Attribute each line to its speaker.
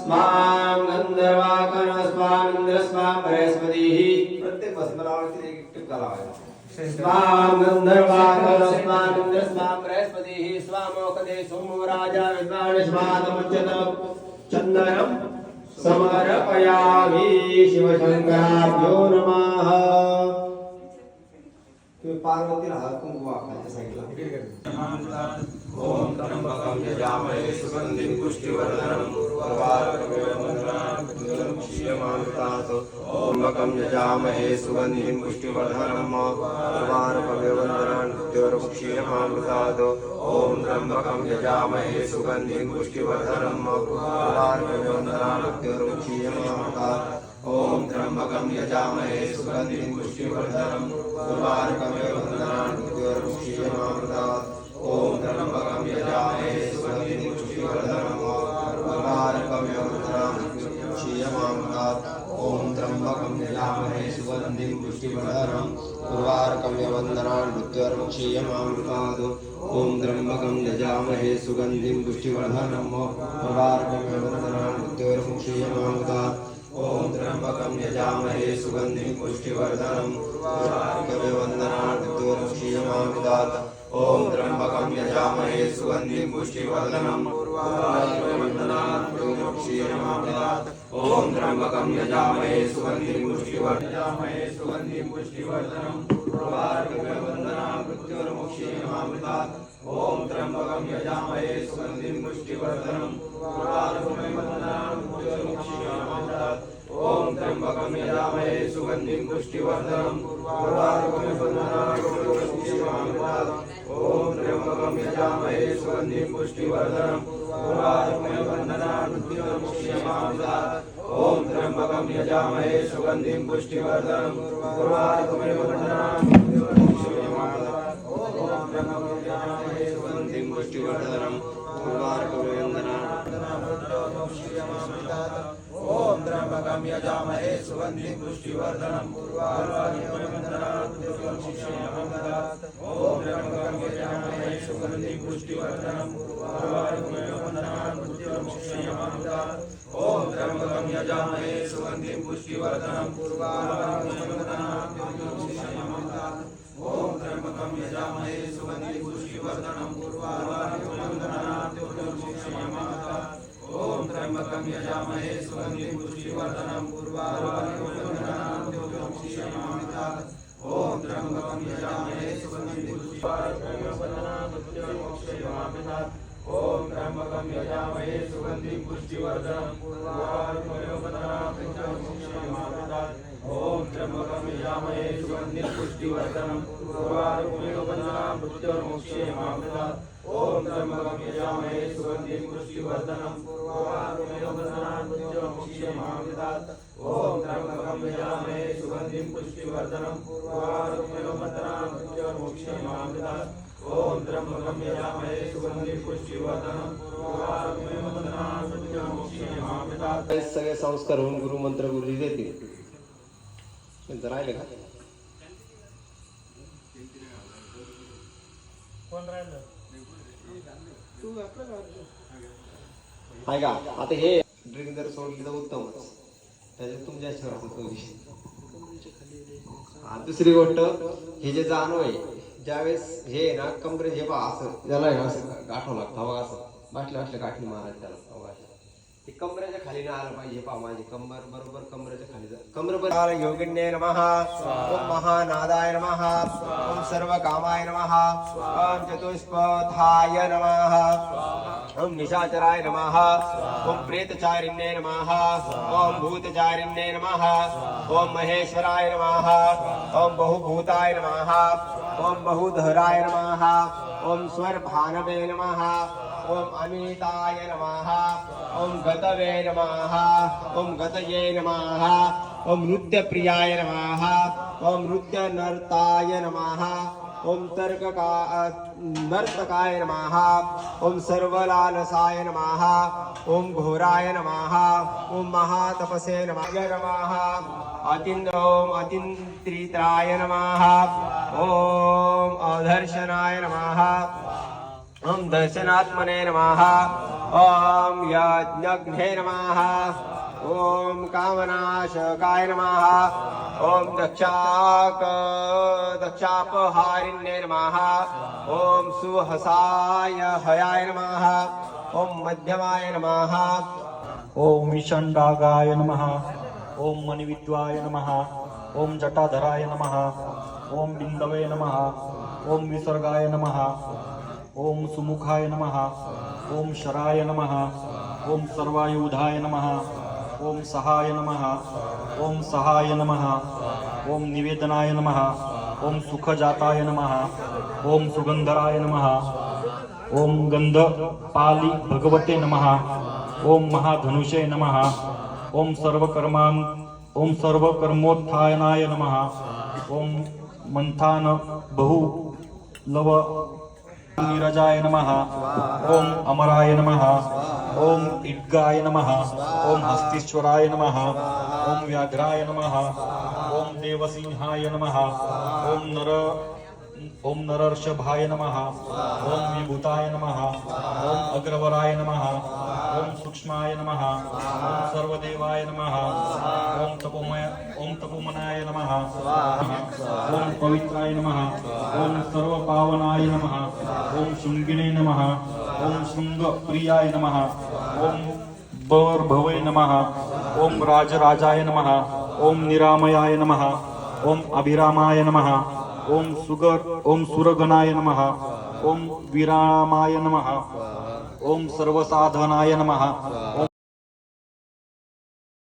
Speaker 1: स्वाम गंधर्वाकन स्वाम इंद्र स्वाम बृहस्पतिः प्रत्येक भस्मरावरती एक टिप करावा स्वाम गंधर्वाकन स्वाम इंद्र स्वाम बृहस्पतिः स्वामोकदे सोमो राजा विद्वान स्वादमुच्यत चंदनम समर्पयामि शिवशंकराभ्यो नमः। तुम्ही पार्वतीला हात कुंकू वापरायच्या सांगितलं।
Speaker 2: ओम त्र्यंबकं यजामहे सुगंधिं पुष्टिवर्धनम् उर्वारुकमिव बन्धनात् क्षीयमामृतात् ओम त्र्यंबकं यजामहे सुगंधिं पुष्टिवर्धनम् उर्वारुकमिव बन्धनात् क्षीयमामृतात् ओम त्र्यंबकं यजामहे सुगंधिं पुष्टिवर्धनम् उर्वारुकमिव बन्धनात् क्षीयमामृतात् ओम त्र्यंबकं यजामहे सुगंधिं पुष्टिवर्धनम् उर्वारुकमिव बन्धनात् क्षीयमामृतात् ओम त्र्यंबकं यजामहे सुगंधिं पुष्टिवर्धनम् उर्वारुकमिव बन्धनात् क्षीयमामृतात् ओम त्र्यंबकं यजामहे सुगंधिं पुष्टिवर्धनम् उर्वारुकमिव बन्धनात् क्षीयमामृतात् ओम त्र्यंबकं यजामहे सुगंधिं पुष्टिवर्धनम् उर्वारुकमिव बन्धनात् क्षीयमामृतात् ओम त्र्यंबकं यजामहे सुगंधिं पुष्टिवर्धनम् उर्वारुकमिव बन्धनात् क्षीयमामृतात् ओम त्र्यंबकं यजामहे सुगंधिं पुष्टिवर्धनम् उर्वारुकमिव बन्धनात् क्षीयमामृतात् ओम त्र्यंबकं यजामहे सुगंधिं पुष्टिवर्धनम् उर्वारुकमिव बन्धनात् क्षीयमामृतात् ओम त्र्यंबकं यजामहे सुगंधिं पुष्टिवर्धनम् उर्वारुकमिव बन्धनात् क्षीयमामृतात् ओम त्र्यंबकं यजामहे सुगंधिं पुष्टिवर्धनम् उर्वारुकमिव बन्धनात् क्षीयमामृतात् ओम त्र्यंबकं यजामहे सुगंधिं पुष्टिवर्धनम् उर्वारुकमिव बन्धनात् क्षीयमामृतात् ओम त्र्यंबकं यजामहे सुगंधिं पुष्टिवर्धनम् उर्वारुकमिव बन्धनात् क्षीयमामृतात् ओम त्र्यंबकं यजामहे सुगंधिं पुष्टिवर्धनम् उर्वारुकमिव बन्धनात् क्षीयमामृतात् ओम त्र्यंबकं यजामहे सुगंधिं पुष्टिवर्धनम् उर्वारुकमिव बन्धनात् क्षीयमामृतात् ओम त्र्यंबकं यजामहे सुगंधिं पुष्टिवर्धनम् उर्वारुकमिव बन्धनात् क्षीयमामृतात् ओम त्र्यंबकं यजामहे सुगंधिं पुष्टिवर्धनम् उर्वारुकमिव बन्धनात् क्षीयमामृतात् ओम त्र्यंबकं यजामहे सुगंधिं पुष्टिवर्धनम् उर्वारुकमिव बन्धनात् क्षीयमामृतात् ओम त्र्यंबकं यजामहे सुगंधिं पुष्टिवर्धनम् उर्वारुकमिव बन्धनात् क्षीयमामृतात् ओम त्र्यंबकं यजामहे सुगंधिं पुष्टिवर्धनम् क्षीयमामृतात् ओम त्र्यंबकं यजामहे सुगंधिं पुष्टिवर्धनम् उर्वारुकमिव बन्धनात् क्षीयमामृतात् ओम त्र्यंबकं यजामहे सुगंधिं पुष्टिवर्धनम् उर्वारुकमिव बन्धनात् क्षीयमामृतात् ओम त्र्यंबकं यजामहे सुगंधिं पुष्टिवर्धनम् उर्वारुकमिव बन्धनात् क्षीयमामृतात् ओम त्र्यंबकं यजामहे सुगंधिं पुष्टिवर्धनम् उर्वारुकमिव बन्धनात् क्षीयमामृतात् ओम त्र्यंबकं यजामहे सुगंधिं पुष्टिवर्धनम् उर्वारुकमिव बन्धनात् क्षीयमामृतात्।
Speaker 1: सगळे संस्कार होऊन गुरु मंत्र गुरुजी देतील। राहिले का
Speaker 3: कोण राहिलं
Speaker 1: आहे का आता हे ड्रिंक जर सोडली तर उत्तमच त्याच्यात तुमच्या दुसरी गोष्ट हे जे जाणव आहे ज्यावेळेस हे ना कमरे हे पहा असं ज्याला असं गाठव लागतं बघा असं बाटल्या गाठी मारायचं त्याला ते कमरेच्या खाली नाही आलं पाहिजे पहा माझी कंबर बरोबर कमरेच्या खाली कमरेवर योगिन्ये नमः ओम महानादाय नमः ओम सर्व कामाय नमः ओम चतुष्पथाय नमः ओम निशाचराय नमः ओम प्रेतचारिण्ये नमः ओम भूतचारिण्ये नमः ओम महेश्वराय नमः ओम बहुभूताय नमः ओम बहुधराय नमः ओम स्वरभानवे नमः ओम अमिताय नमः ओम गतवे नमः ओम गतये नमः ओम नृत्यप्रियाय नमः ओम नृत्यनर्ताय नमः ओम नर्तकाय नमः ओम सर्वलालसाय नमः ओम घोराय नमः ओम महातपसे नमः ओम अतिन्द्रित्राय नमः ओम अदर्शनाय नमः ओम दर्शनात्मने नमः ॐ यज्ञघ्ने नमः ॐ कामनाशकाय नमः ॐ दक्षापहारिण्ये नमः ॐ सुहसाय हयाय नमः ॐ मध्यमाय नमः
Speaker 3: ओम विषण्डागाय नमः ओम मणिविद्वाय नमः ओम जटाधराय नमः ओम बिंदवे नमः ओम विसर्गाय नमः ओम सुमुखाय नमः ओम शराय नमः ओम सर्वायुधाय नमः ओम सहाय नमः ओम सहाय नमः ओम निवेदनाय नमः ओम सुखजाताय नमः ओम सुगंधराय नमः ओम गंधपाली भगवते नमः ओम महाधनुषे नमः ओम सर्वकर्मोत्थानाय नमः ओम मंथान बहु लव नीरजाय नमः ओम अमराय नमः ओम इड्गाय नमः ओम हस्तीश्वराय नमः ओम व्याघ्राय नमः ओम देवसिंहाय नमः ओम नरर्षभाय नमः ओम विभूताय नमः ओम अग्रवराय नमः ओम सूक्ष्माय नमः ओम सर्वदेवाय नमः ओम तपोमनाय नमः ओम पवित्राय नमः ओम सर्वपावनाय नमः ओम शृंगिणे नमः ओम शृंगप्रियाय नमः ओम बर्भवे नमः ओम राजराजाय नमः ओम निरामयाय नमः ओम अभिरामाय नमः ओम सुरगणाय नमः ओम विरामाय नमः ओम सर्वसाधनाय नमः ओम